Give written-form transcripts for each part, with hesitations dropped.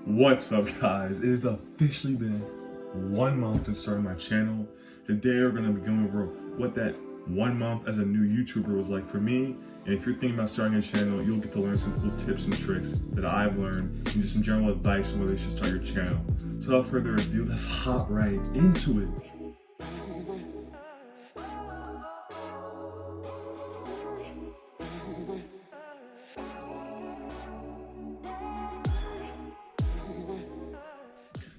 What's up, guys? It has officially been 1 month since starting my channel. Today we're going to be going over what that 1 month as a new YouTuber was like for me. And if you're thinking about starting a channel, you'll get to learn some cool tips and tricks that I've learned and just some general advice on whether you should start your channel. So without further ado, let's hop right into it.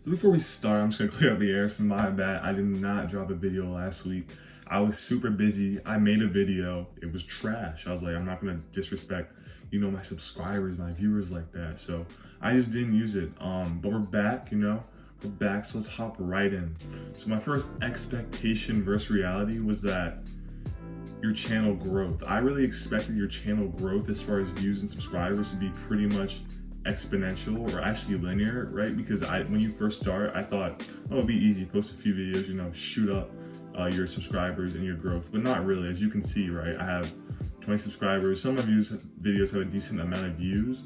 So before we start, I'm just gonna clear up the air. So my bad, I did not drop a video last week. I was super busy. I made a video. It was trash. I was like, I'm not gonna disrespect, my subscribers, my viewers like that. So I just didn't use it. But we're back, we're back. So let's hop right in. So my first expectation versus reality was that your channel growth. I really expected your channel growth as far as views and subscribers to be pretty much exponential or actually linear, right? Because when you first start, I thought, oh, it'd be easy, post a few videos, shoot up your subscribers and your growth, but not really. As you can see, right, I have 20 subscribers. Some of these videos have a decent amount of views,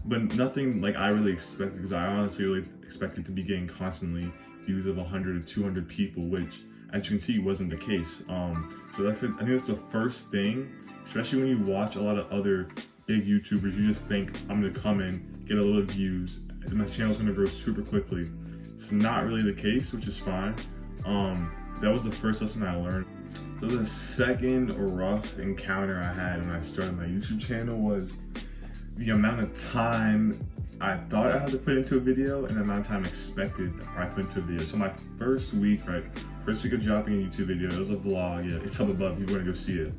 but nothing like I really expected, because I honestly really expected to be getting constantly views of 100 to 200 people, which as you can see wasn't the case. So I think that's the first thing, especially when you watch a lot of other big YouTubers. You just think, I'm gonna come in, get a little views, and my channel's gonna grow super quickly. It's not really the case, which is fine. That was the first lesson I learned. So the second rough encounter I had when I started my YouTube channel was the amount of time I thought I had to put into a video and the amount of time expected I put into a video. So my first week of dropping a YouTube video, it was a vlog, yeah, it's up above, you wanna go see it.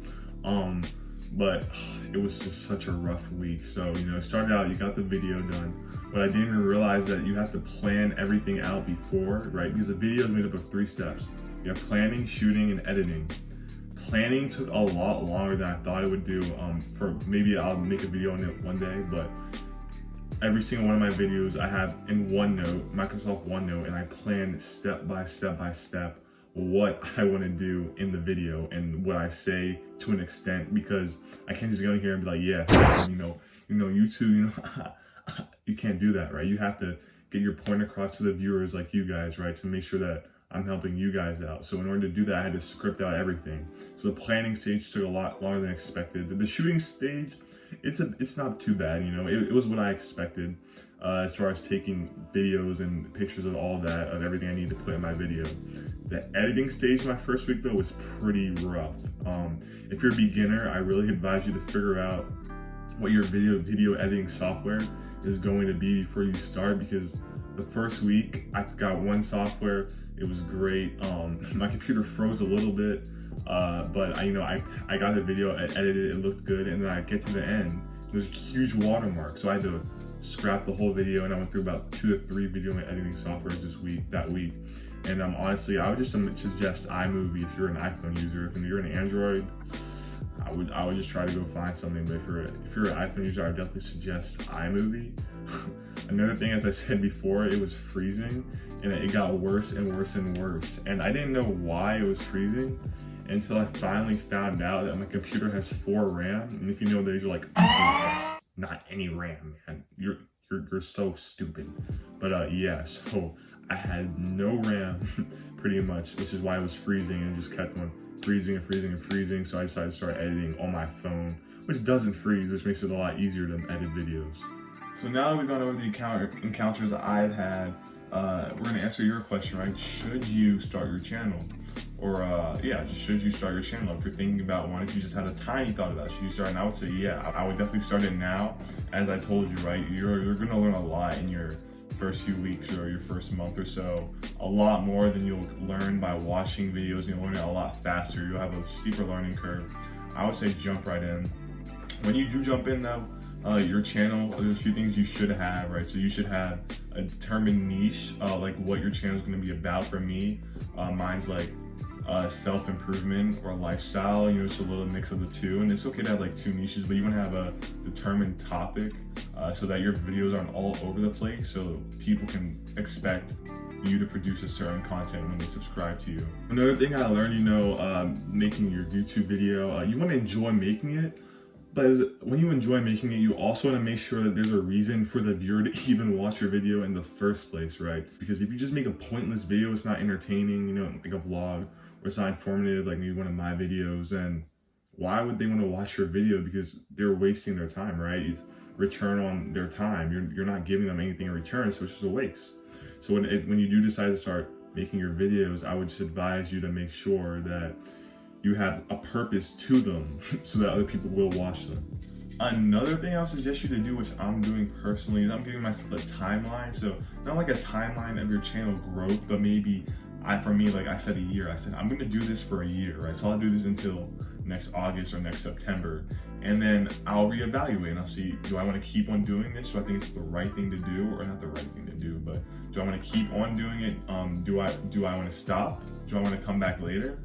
But it was just such a rough week. So, it started out, you got the video done, but I didn't even realize that you have to plan everything out before, right? Because the video is made up of 3 steps. You have planning, shooting, and editing. Planning took a lot longer than I thought it would do. Maybe I'll make a video on it one day, but every single one of my videos I have in OneNote, Microsoft OneNote, and I plan step by step what I want to do in the video and what I say to an extent, because I can't just go in here and be like, yes, YouTube, you can't do that, right? You have to get your point across to the viewers like you guys, right? To make sure that I'm helping you guys out. So in order to do that, I had to script out everything. So the planning stage took a lot longer than expected. The shooting stage, it's not too bad, it was what I expected as far as taking videos and pictures of all that, of everything I need to put in my video. The editing stage my first week though was pretty rough. If you're a beginner, I really advise you to figure out what your video editing software is going to be before you start, because the first week I got one software, it was great. My computer froze a little bit, but I got the video edited, it looked good, and then I get to the end, there's a huge watermark, so I had to scrap the whole video, and I went through about 2 to 3 video editing softwares that week. And honestly, I would just suggest iMovie if you're an iPhone user. If you're an Android, I would just try to go find something. But if you're an iPhone user, I would definitely suggest iMovie. Another thing, as I said before, it was freezing, and it got worse and worse and worse. And I didn't know why it was freezing until I finally found out that my computer has 4 RAM. And if you know that, you're like, that's not any RAM, man. You're so stupid. But yeah, so I had no RAM pretty much, which is why it was freezing, and just kept on freezing and freezing and freezing. So I decided to start editing on my phone, which doesn't freeze, which makes it a lot easier to edit videos. So now that we've gone over the encounters that I've had, we're gonna answer your question, right? Should you start your channel? Or just should you start your channel? If you're thinking about one, if you just had a tiny thought about, should you start? And I would say, yeah, I would definitely start it now. As I told you, right, you're gonna learn a lot in your first few weeks or your first month or so, a lot more than you'll learn by watching videos. You'll learn it a lot faster. You'll have a steeper learning curve. I would say jump right in. When you do jump in though, your channel, there's a few things you should have, right? So you should have a determined niche, like what your channel is going to be about. For me, mine's like self-improvement or lifestyle, just a little mix of the two. And it's okay to have like 2 niches, but you want to have a determined topic so that your videos aren't all over the place, so people can expect you to produce a certain content when they subscribe to you. Another thing I learned, making your YouTube video, you want to enjoy making it, But when you enjoy making it, you also want to make sure that there's a reason for the viewer to even watch your video in the first place, right? Because if you just make a pointless video, it's not entertaining, like a vlog, or it's not informative, like maybe one of my videos, and why would they want to watch your video? Because they're wasting their time, right? You return on their time. You're not giving them anything in return, so it's just a waste. So when you do decide to start making your videos, I would just advise you to make sure that you have a purpose to them so that other people will watch them. Another thing I'll suggest you to do, which I'm doing personally, is I'm giving myself a timeline. So not like a timeline of your channel growth, but maybe for me, like I said, a year. I said, I'm gonna do this for a year, right? So I'll do this until next August or next September. And then I'll reevaluate and I'll see, do I wanna keep on doing this? Do I think it's the right thing to do, or not the right thing to do, but do I wanna keep on doing it? Do I wanna stop? Do I wanna come back later?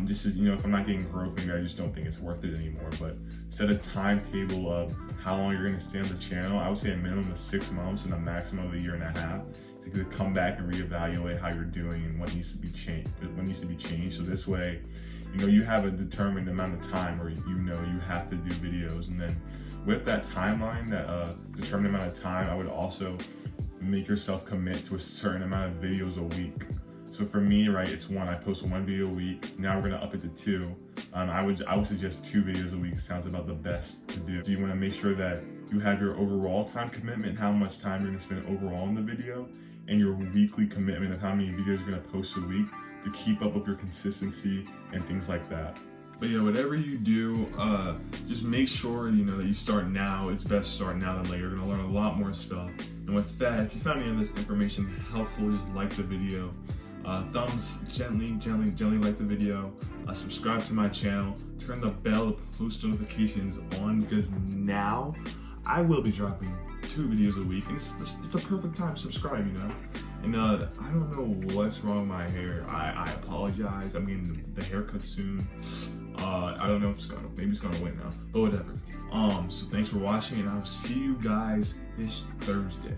Just if I'm not getting growth, maybe I just don't think it's worth it anymore. But set a timetable of how long you're gonna stay on the channel. I would say a minimum of 6 months and a maximum of a year and a half to come back and reevaluate how you're doing and what needs to be changed. So this way, you have a determined amount of time where you have to do videos. And then with that timeline, that determined amount of time, I would also make yourself commit to a certain amount of videos a week. So for me, right, it's one. I post 1 video a week. Now we're gonna up it to 2. I would suggest 2 videos a week. Sounds about the best to do. So you want to make sure that you have your overall time commitment, how much time you're gonna spend overall in the video, and your weekly commitment of how many videos you're gonna post a week to keep up with your consistency and things like that. But yeah, whatever you do, just make sure that you start now. It's best to start now than later. You're gonna learn a lot more stuff. And with that, if you found any of this information helpful, just like the video. Thumbs gently like the video. Subscribe to my channel. Turn the bell to post notifications on, because now I will be dropping 2 videos a week, and it's the perfect time to subscribe, And I don't know what's wrong with my hair. I apologize. I'm getting the haircut soon. I don't know if maybe it's gonna win now, but whatever. So thanks for watching, and I'll see you guys this Thursday.